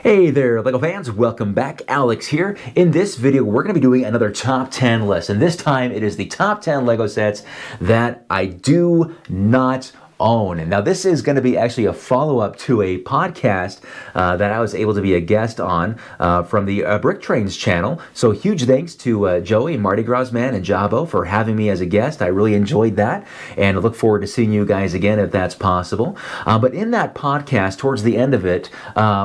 Hey there, LEGO fans, welcome back. Alex here. In this video, we're going to be doing another top 10 list, and this time it is the top 10 LEGO sets that I do not own. And now this is going to be actually a follow-up to a podcast that I was able to be a guest on from the Brick Trains channel. So huge thanks to Joey, Mardi Gras Man, and Jabo for having me as a guest. I really enjoyed that, and I look forward to seeing you guys again if that's possible. But in that podcast, towards the end of it,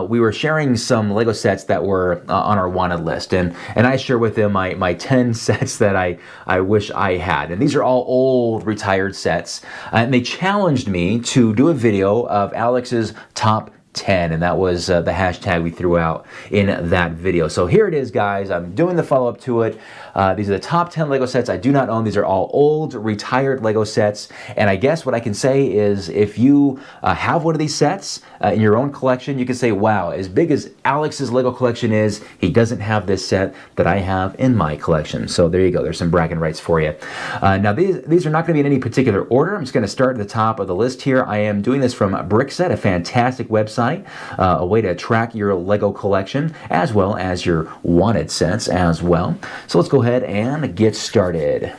we were sharing some LEGO sets that were on our wanted list, and I share with them my 10 sets that I wish I had. And these are all old, retired sets, and they challenged me to do a video of Alex's top 10, and that was the hashtag we threw out in that video. So here it is, guys. I'm doing the follow-up to it. These are the top 10 LEGO sets I do not own. These are all old, retired LEGO sets, and I guess what I can say is if you have one of these sets in your own collection, you can say, wow, as big as Alex's LEGO collection is, he doesn't have this set that I have in my collection. So there you go. There's some bragging rights for you. Now, these are not going to be in any particular order. I'm just going to start at the top of the list here. I am doing this from Brickset, a fantastic website. A way to track your LEGO collection as well as your wanted sets as well. So let's go ahead and get started.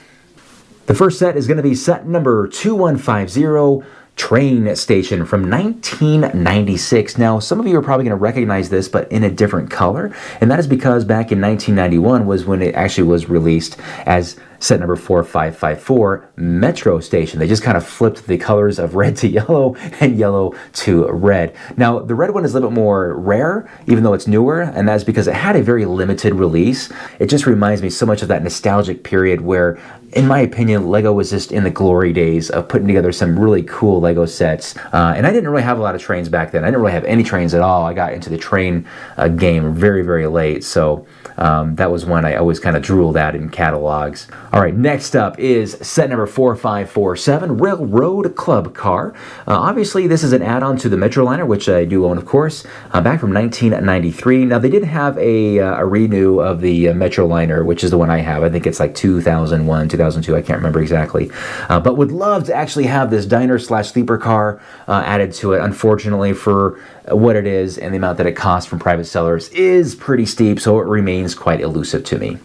The first set is going to be set number 2150, Train Station from 1996. Now, some of you are probably going to recognize this, but in a different color, and that is because back in 1991 was when it actually was released as set number 4554, Metro Station. They just kind of flipped the colors of red to yellow and yellow to red. Now, the red one is a little bit more rare, even though it's newer, and that's because it had a very limited release. It just reminds me so much of that nostalgic period where, in my opinion, LEGO was just in the glory days of putting together some really cool LEGO sets. And I didn't really have a lot of trains back then. I didn't really have any trains at all. I got into the train game very, very late. So that was one I always kind of drooled at in catalogs. All right, next up is set number 4547, Railroad Club Car. Obviously, this is an add-on to the Metroliner, which I do own, of course, back from 1993. Now, they did have a renew of the Metroliner, which is the one I have. I think it's like 2001, 2002, I can't remember exactly. But would love to actually have this diner/sleeper car added to it. Unfortunately, for what it is and the amount that it costs from private sellers is pretty steep, so it remains quite elusive to me.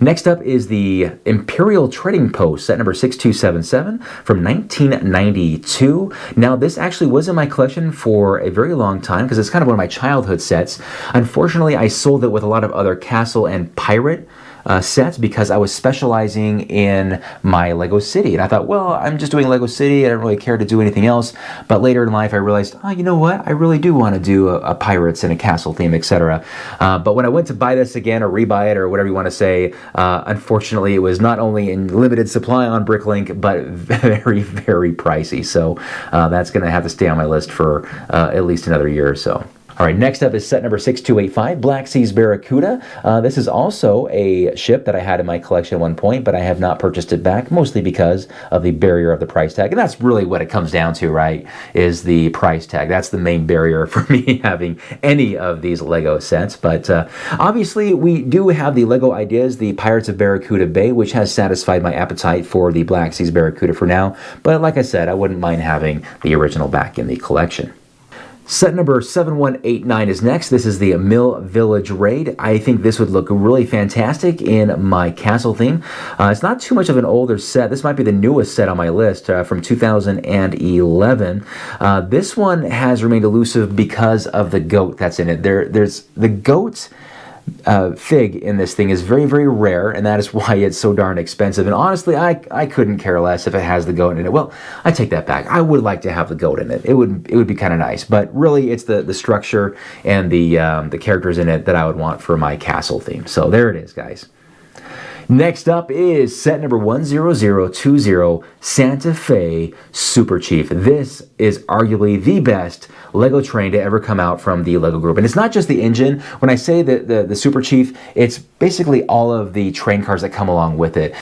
Next up is the Imperial Trading Post, set number 6277 from 1992. Now, this actually was in my collection for a very long time because it's kind of one of my childhood sets. Unfortunately, I sold it with a lot of other Castle and Pirate sets because I was specializing in my Lego City. And I thought, well, I'm just doing Lego City. I don't really care to do anything else. But later in life, I realized, oh, you know what? I really do want to do a Pirates and a Castle theme, etc. But when I went to buy this again or rebuy it or whatever you want to say, unfortunately, it was not only in limited supply on Bricklink, but very, very pricey. So that's going to have to stay on my list for at least another year or so. All right, next up is set number 6285, Black Seas Barracuda. This is also a ship that I had in my collection at one point, but I have not purchased it back, mostly because of the barrier of the price tag. And that's really what it comes down to, right, is the price tag. That's the main barrier for me having any of these LEGO sets. But obviously, we do have the LEGO Ideas, the Pirates of Barracuda Bay, which has satisfied my appetite for the Black Seas Barracuda for now. But like I said, I wouldn't mind having the original back in the collection. Set number 7189 is next. This is the Mill Village Raid. I think this would look really fantastic in my castle theme. It's not too much of an older set. This might be the newest set on my list from 2011. This one has remained elusive because of the goat that's in it. There's the goat fig in this thing is very, very rare, and that is why it's so darn expensive. And honestly, I couldn't care less if it has the goat in it. Well, I take that back. I would like to have the goat in it. It would be kind of nice. But really, it's the structure and the characters in it that I would want for my castle theme. So there it is, guys. Next up is set number 10020, Santa Fe Super Chief. This is arguably the best LEGO train to ever come out from the LEGO group. And it's not just the engine. When I say the Super Chief, it's basically all of the train cars that come along with it.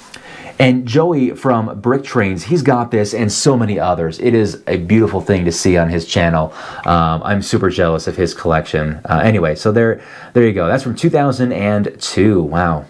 And Joey from Brick Trains, he's got this and so many others. It is a beautiful thing to see on his channel. I'm super jealous of his collection. Anyway, so there you go. That's from 2002. Wow.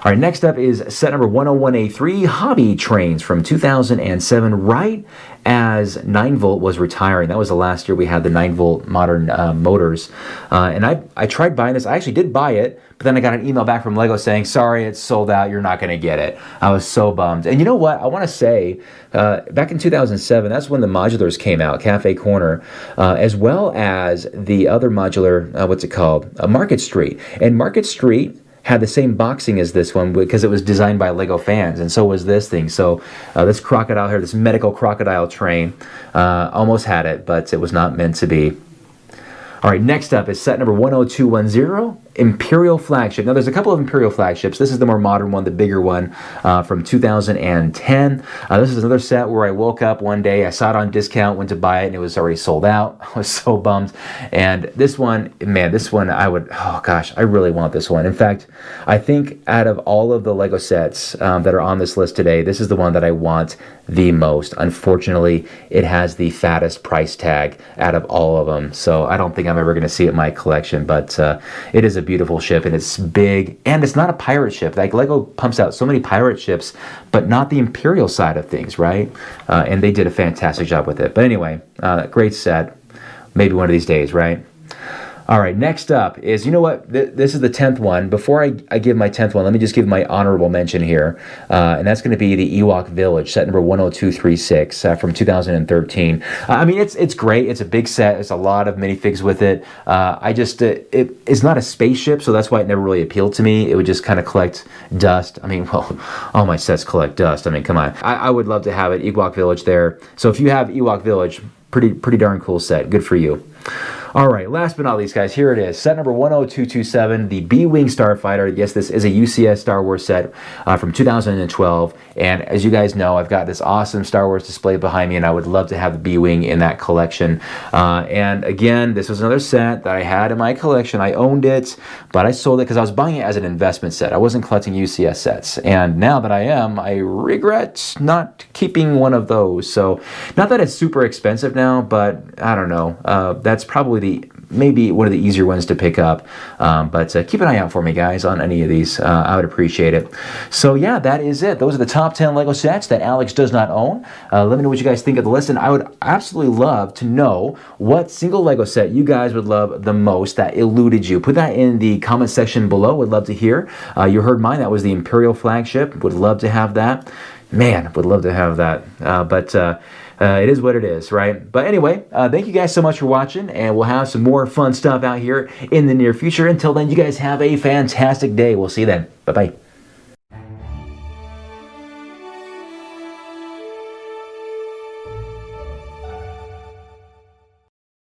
All right, next up is set number 101A3, Hobby Trains from 2007, right as 9-volt was retiring. That was the last year we had the 9-volt modern motors. And I tried buying this. I actually did buy it, but then I got an email back from Lego saying, sorry, it's sold out. You're not going to get it. I was so bummed. And you know what? I want to say, back in 2007, that's when the modulars came out, Cafe Corner, as well as the other modular, what's it called? Market Street. And Market Street had the same boxing as this one because it was designed by Lego fans, and so was this thing. So this crocodile here, this medical crocodile train, almost had it, but it was not meant to be. All right, next up is set number 10210, Imperial Flagship. Now, there's a couple of Imperial Flagships. This is the more modern one, the bigger one from 2010. This is another set where I woke up one day, I saw it on discount, went to buy it, and it was already sold out. I was so bummed. And this one, man, this one oh gosh, I really want this one. In fact, I think out of all of the Lego sets that are on this list today, this is the one that I want the most. Unfortunately, it has the fattest price tag out of all of them. So I don't think I'm ever going to see it in my collection, but it is a beautiful ship, and it's big, and it's not a pirate ship. Like Lego pumps out so many pirate ships, but not the Imperial side of things, right? And they did a fantastic job with it. But anyway, great set. Maybe one of these days, right? All right, next up is, you know what, this is the 10th one. Before I give my 10th one, let me just give my honorable mention here, and that's going to be the A.F.o.O.L Village, set number 10236 from 2013. I mean, it's great. It's a big set. It's a lot of minifigs with it. It's not a spaceship, so that's why it never really appealed to me. It would just kind of collect dust. I mean, well, all my sets collect dust. I mean, come on. I would love to have it, A.F.o.O.L Village there. So if you have A.F.o.O.L Village, pretty darn cool set. Good for you. All right, last but not least, guys, here it is. Set number 10227, the B-Wing Starfighter. Yes, this is a UCS Star Wars set from 2012. And as you guys know, I've got this awesome Star Wars display behind me, and I would love to have the B-Wing in that collection. And again, this was another set that I had in my collection. I owned it, but I sold it because I was buying it as an investment set. I wasn't collecting UCS sets. And now that I am, I regret not keeping one of those. So not that it's super expensive now, but I don't know. That's probably maybe one of the easier ones to pick up, but keep an eye out for me, guys, on any of these. I would appreciate it. So yeah, that is it. Those are the top 10 Lego sets that Alex does not own. Let me know what you guys think of the list, and I would absolutely love to know what single Lego set you guys would love the most that eluded you. Put that in the comment section below. Would love to hear. You heard mine. That was the Imperial Flagship. Would love to have that. Man, would love to have that. It is what it is, right? But anyway, thank you guys so much for watching, and we'll have some more fun stuff out here in the near future. Until then, you guys have a fantastic day. We'll see you then. Bye-bye.